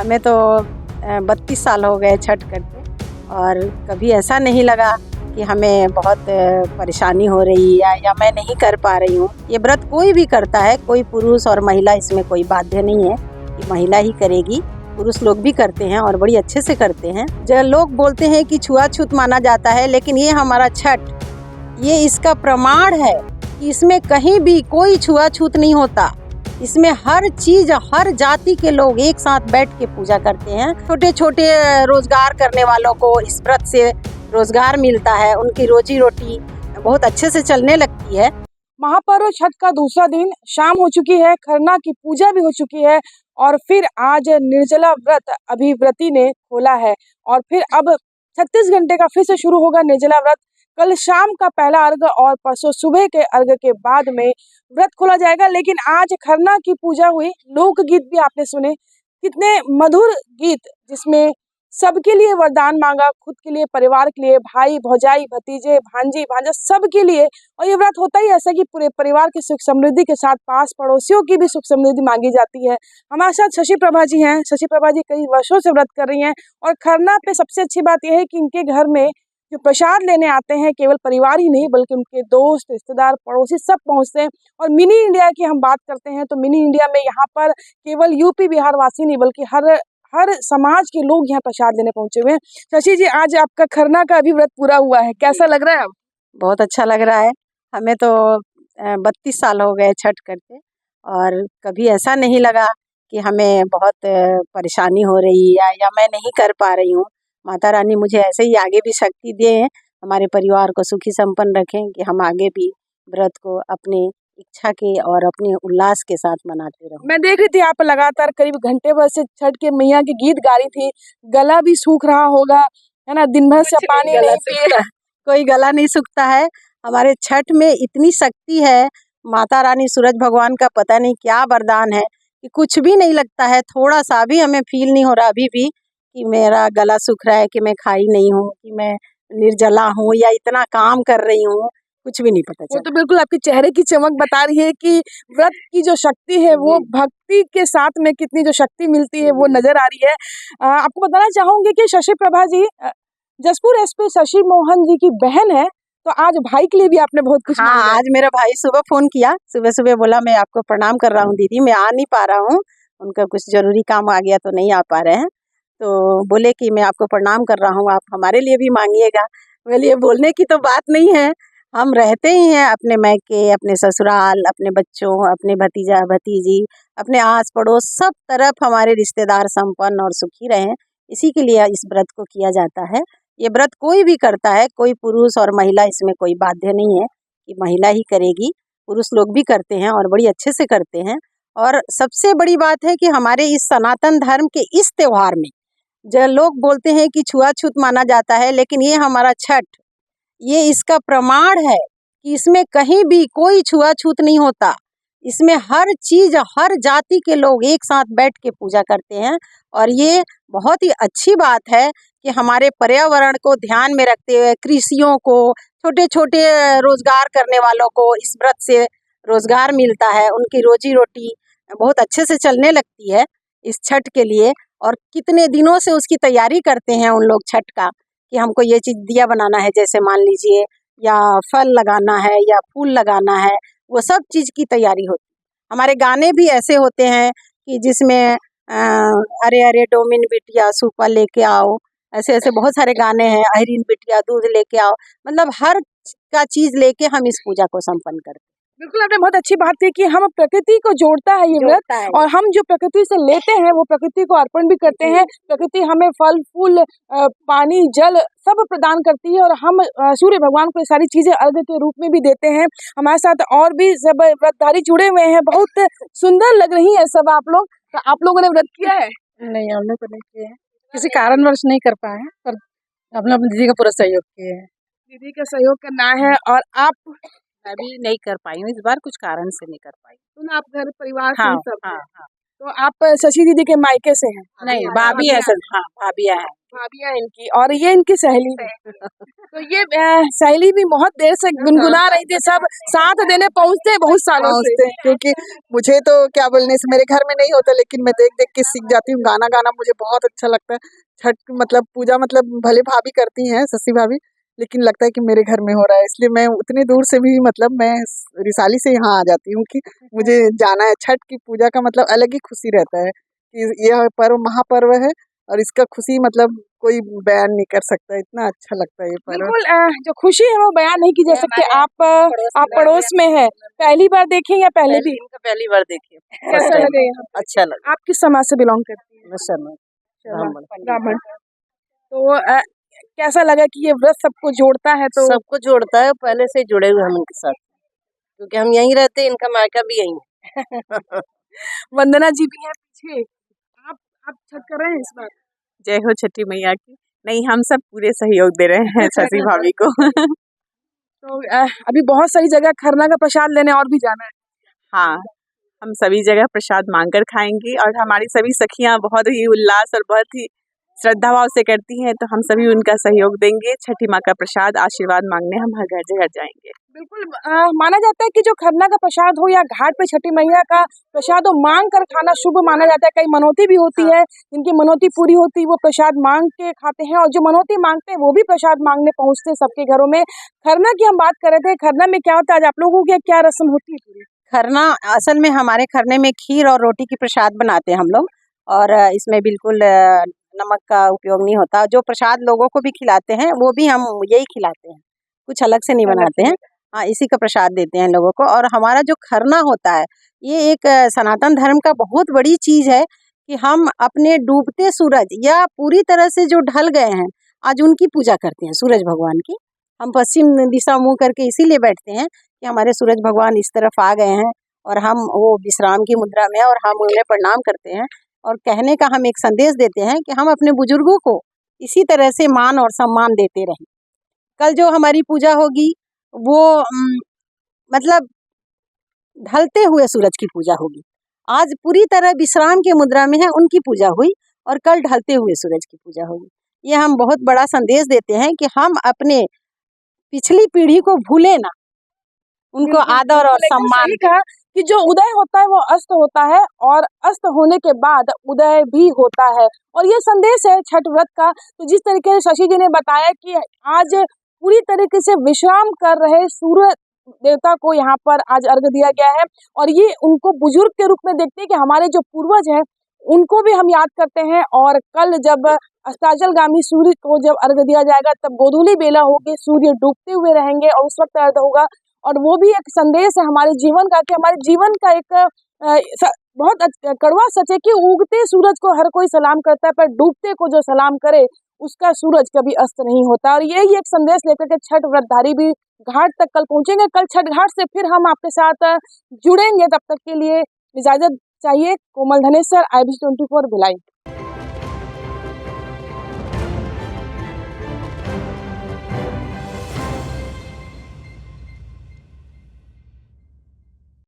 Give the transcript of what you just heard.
हमें तो 32 साल हो गए छठ करते और कभी ऐसा नहीं लगा कि हमें बहुत परेशानी हो रही है या मैं नहीं कर पा रही हूँ। ये व्रत कोई भी करता है, कोई पुरुष और महिला, इसमें कोई बाध्य नहीं है कि महिला ही करेगी। पुरुष लोग भी करते हैं और बड़ी अच्छे से करते हैं। जो लोग बोलते हैं कि छुआछूत माना जाता है, लेकिन ये हमारा छठ, ये इसका प्रमाण है कि इसमें कहीं भी कोई छुआछूत नहीं होता। इसमें हर चीज, हर जाति के लोग एक साथ बैठ के पूजा करते हैं। छोटे छोटे रोजगार करने वालों को इस व्रत से रोजगार मिलता है, उनकी रोजी रोटी बहुत अच्छे से चलने लगती है। महापर्व छठ का दूसरा दिन शाम हो चुकी है, खरना की पूजा भी हो चुकी है और फिर आज निर्जला व्रत अभिव्रती ने खोला है और फिर अब 36 घंटे का फिर से शुरू होगा निर्जला व्रत। कल शाम का पहला अर्घ और परसों सुबह के अर्घ के बाद में व्रत खोला जाएगा। लेकिन आज खरना की पूजा हुई, लोकगीत भी आपने सुने, कितने मधुर गीत जिसमें सबके लिए वरदान मांगा, खुद के लिए, परिवार के लिए, भाई भौजाई, भतीजे, भांजी भांजा, सबके लिए। और ये व्रत होता ही ऐसा कि पूरे परिवार की सुख समृद्धि के साथ पास पड़ोसियों की भी सुख समृद्धि मांगी जाती है। हमारे साथ शशि प्रभा जी हैं। शशि प्रभा जी कई वर्षों से व्रत कर रही हैं और खरना पे सबसे अच्छी बात यह है कि इनके घर में जो प्रसाद लेने आते हैं, केवल परिवार ही नहीं बल्कि उनके दोस्त, रिश्तेदार, पड़ोसी सब पहुंचते हैं। और मिनी इंडिया की हम बात करते हैं तो मिनी इंडिया में यहाँ पर केवल यूपी बिहार वासी नहीं बल्कि हर समाज के लोग यहाँ प्रसाद लेने पहुंचे हुए हैं। शशि जी, आज आपका खरना का अभी व्रत पूरा हुआ है, कैसा लग रहा है? अब बहुत अच्छा लग रहा है। हमें तो 32 साल हो गए छठ करते और कभी ऐसा नहीं लगा कि हमें बहुत परेशानी हो रही है या मैं नहीं कर पा रही हूँ। माता रानी मुझे ऐसे ही आगे भी शक्ति दे, हमारे परिवार को सुखी संपन्न रखें कि हम आगे भी व्रत को अपने इच्छा के और अपने उल्लास के साथ मनाते रहें। मैं देख रही थी आप लगातार करीब घंटे भर से छठ के मैया के गीत गा रही थी, गला भी सूख रहा होगा, है ना? दिन भर से पानी नहीं पिए। कोई गला नहीं सूखता है। हमारे छठ में इतनी शक्ति है, माता रानी सूरज भगवान का पता नहीं क्या वरदान है कि कुछ भी नहीं लगता है। थोड़ा सा भी हमें फील नहीं हो रहा अभी भी कि मेरा गला सूख रहा है, कि मैं खाई नहीं हूँ, कि मैं निर्जला हूँ या इतना काम कर रही हूँ, कुछ भी नहीं पता वो चला। तो बिल्कुल आपके चेहरे की चमक बता रही है कि व्रत की जो शक्ति है वो भक्ति के साथ में कितनी जो शक्ति मिलती है वो नजर आ रही है। आपको बताना चाहूंगी कि शशि प्रभा जी जसपुर एसपी शशि मोहन जी की बहन है, तो आज भाई के लिए भी आपने बहुत कुछ हाँ, आज मेरा भाई सुबह फोन किया, सुबह सुबह बोला मैं आपको प्रणाम कर रहा हूँ दीदी, मैं आ नहीं पा रहा हूँ, उनका कुछ जरूरी काम आ गया तो नहीं आ पा रहे हैं। तो बोले कि मैं आपको प्रणाम कर रहा हूँ, आप हमारे लिए भी मांगिएगा। बोले ये बोलने की तो बात नहीं है, हम रहते ही हैं अपने मैके, अपने ससुराल, अपने बच्चों, अपने भतीजा भतीजी, अपने आस पड़ोस, सब तरफ हमारे रिश्तेदार संपन्न और सुखी रहें, इसी के लिए इस व्रत को किया जाता है। ये व्रत कोई भी करता है, कोई पुरुष और महिला, इसमें कोई बाध्य नहीं है कि महिला ही करेगी। पुरुष लोग भी करते हैं और बड़ी अच्छे से करते हैं। और सबसे बड़ी बात है कि हमारे इस सनातन धर्म के इस त्योहार में जो लोग बोलते हैं कि छुआछूत माना जाता है, लेकिन ये हमारा छठ, ये इसका प्रमाण है कि इसमें कहीं भी कोई छुआछूत नहीं होता। इसमें हर चीज, हर जाति के लोग एक साथ बैठ के पूजा करते हैं और ये बहुत ही अच्छी बात है कि हमारे पर्यावरण को ध्यान में रखते हुए कृषियों को, छोटे छोटे रोजगार करने वालों को इस व्रत से रोजगार मिलता है, उनकी रोजी रोटी बहुत अच्छे से चलने लगती है इस छठ के लिए। और कितने दिनों से उसकी तैयारी करते हैं उन लोग छठ का, कि हमको ये चीज़ दिया बनाना है, जैसे मान लीजिए, या फल लगाना है या फूल लगाना है, वो सब चीज़ की तैयारी होती है। हमारे गाने भी ऐसे होते हैं कि जिसमें अरे अरे डोमिन बिटिया सूपा लेके आओ, ऐसे ऐसे बहुत सारे गाने हैं, अहरीन बिटिया दूध लेके आओ, मतलब हर का चीज़ लेके हम इस पूजा को संपन्न करते हैं। बिल्कुल, आपने बहुत अच्छी बात की कि हम प्रकृति को जोड़ता है ये व्रत, और हम जो प्रकृति से लेते हैं वो प्रकृति को अर्पण भी करते हैं। प्रकृति हमें फल फूल, पानी, जल सब प्रदान करती है और हम सूर्य भगवान को ये सारी चीजें अर्घ के रूप में भी देते हैं। हमारे साथ और भी सब व्रतधारी जुड़े हुए हैं, बहुत सुंदर लग रही है सब आप लोग। तो आप लोगों ने व्रत किया है? नहीं, हम लोग तो नहीं किए हैं, किसी कारणवश नहीं कर पाए हैं, पर हमने अपनी दीदी का पूरा सहयोग किए हैं। दीदी का सहयोग करना है। और आप? मैं भी नहीं कर पाई हूँ इस बार, कुछ कारण से नहीं कर पाई। तो ना आप घर परिवार से हाँ, ही सब हाँ, हैं। हाँ। तो आप शशि दीदी के मायके से हैं? नहीं, भाभी है सब। हाँ, भाभियाँ हैं। भाभियाँ इनकी, और ये इनकी सहेली है। तो ये सहेली भी बहुत देर से गुनगुना रही थी, सब साथ देने पहुंचते हैं बहुत सालों से। पहुंचते हैं, क्योंकि मुझे तो क्या बोलने से मेरे घर में नहीं होता, लेकिन मैं देख देख के सीख जाती हूँ। गाना गाना मुझे बहुत अच्छा लगता है। छठ मतलब पूजा मतलब भले भाभी करती हैं, सस्सी भाभी, लेकिन लगता है कि मेरे घर में हो रहा है, इसलिए मैं उतनी दूर से भी मतलब मैं रिसाली से यहाँ आ जाती हूँ कि मुझे जाना है। छठ की पूजा का मतलब अलग ही खुशी रहता है कि यह पर्व महापर्व है, और इसका खुशी मतलब कोई बयान नहीं कर सकता, इतना अच्छा लगता है ये पर्व। बिल्कुल जो खुशी है वो बयान नहीं की जा सकती। आप पड़ोस में है, पहली बार देखे या पहले भी? पहली बार देखी। कैसा लगे यहाँ? अच्छा लगा। आप किस समाज से बिलोंग करती हैं? ब्राह्मण। तो कैसा लगा कि ये व्रत सबको जोड़ता है? तो सबको जोड़ता है, पहले से जुड़े हुए हम इनके साथ, क्योंकि हम यहीं रहते हैं, इनका मायका भी यहीं है। वंदना जी भी हैं पीछे। आप छठ कर रहे हैं इस बार? जय हो छठी मैया की। नहीं, हम सब पूरे सहयोग दे रहे हैं शशि भाभी को। तो अभी बहुत सारी जगह खरना का प्रसाद लेने और भी जाना है। हाँ, हम सभी जगह प्रसाद मांगकर खाएंगे, और हमारी सभी सखियां बहुत ही उल्लास और बहुत ही श्रद्धा भाव से करती हैं, तो हम सभी उनका सहयोग देंगे। छठी माँ का प्रसाद आशीर्वाद मांगने हम हर घर जाएंगे। बिल्कुल माना जाता है कि जो खरना का प्रसाद हो या घाट पे छठी मैया का प्रसाद हो, मांग कर खाना शुभ माना जाता है। कई मनौती भी होती है, जिनकी मनौती पूरी होती है वो प्रसाद मांग के खाते हैं, और जो मनौती मांगते हैं वो भी प्रसाद मांगने पहुंचते हैं सबके घरों में। खरना की हम बात कर रहे थे, खरना में क्या होता है, आज आप लोगों की क्या रस्म होती है पूरी? खरना असल में हमारे खरने में खीर और रोटी की प्रसाद बनाते हैं हम लोग, और इसमें बिल्कुल नमक का उपयोग नहीं होता। जो प्रसाद लोगों को भी खिलाते हैं वो भी हम यही खिलाते हैं, कुछ अलग से नहीं बनाते हैं। हाँ, इसी का प्रसाद देते हैं लोगों को। और हमारा जो खरना होता है ये एक सनातन धर्म का बहुत बड़ी चीज़ है कि हम अपने डूबते सूरज या पूरी तरह से जो ढल गए हैं आज उनकी पूजा करते हैं, सूरज भगवान की। हम पश्चिम दिशा मुँह करके इसीलिए बैठते हैं कि हमारे सूरज भगवान इस तरफ आ गए हैं और हम वो विश्राम की मुद्रा में, और हम उन्हें प्रणाम करते हैं और कहने का हम एक संदेश देते हैं कि हम अपने बुजुर्गों को इसी तरह से मान और सम्मान देते रहें। कल जो हमारी पूजा होगी वो मतलब ढलते हुए सूरज की पूजा होगी। आज पूरी तरह विश्राम के मुद्रा में है, उनकी पूजा हुई, और कल ढलते हुए सूरज की पूजा होगी। ये हम बहुत बड़ा संदेश देते हैं कि हम अपने पिछली पीढ़ी को भूले ना, उनको आदर और सम्मान कहा कि जो उदय होता है वो अस्त होता है, और अस्त होने के बाद उदय भी होता है, और ये संदेश है छठ व्रत का। तो जिस तरीके से शशि जी ने बताया कि आज पूरी तरीके से विश्राम कर रहे सूर्य देवता को यहाँ पर आज अर्घ दिया गया है, और ये उनको बुजुर्ग के रूप में देखते हैं कि हमारे जो पूर्वज हैं उनको भी हम याद करते हैं। और कल जब अस्ताचलगामी सूर्य को जब अर्घ दिया जाएगा तब गोधूली बेला होगी, सूर्य डूबते हुए रहेंगे और उस वक्त अर्घ होगा। और वो भी एक संदेश है हमारे जीवन का कि हमारे जीवन का एक बहुत कड़वा सच है कि उगते सूरज को हर कोई सलाम करता है, पर डूबते को जो सलाम करे उसका सूरज कभी अस्त नहीं होता। और यही एक संदेश लेकर के छठ व्रतधारी भी घाट तक कल पहुंचेंगे। कल छठ घाट से फिर हम आपके साथ जुड़ेंगे, तब तक के लिए इजाजत चाहिए। कोमल धनेश्वर, IBC 24 भिलाई।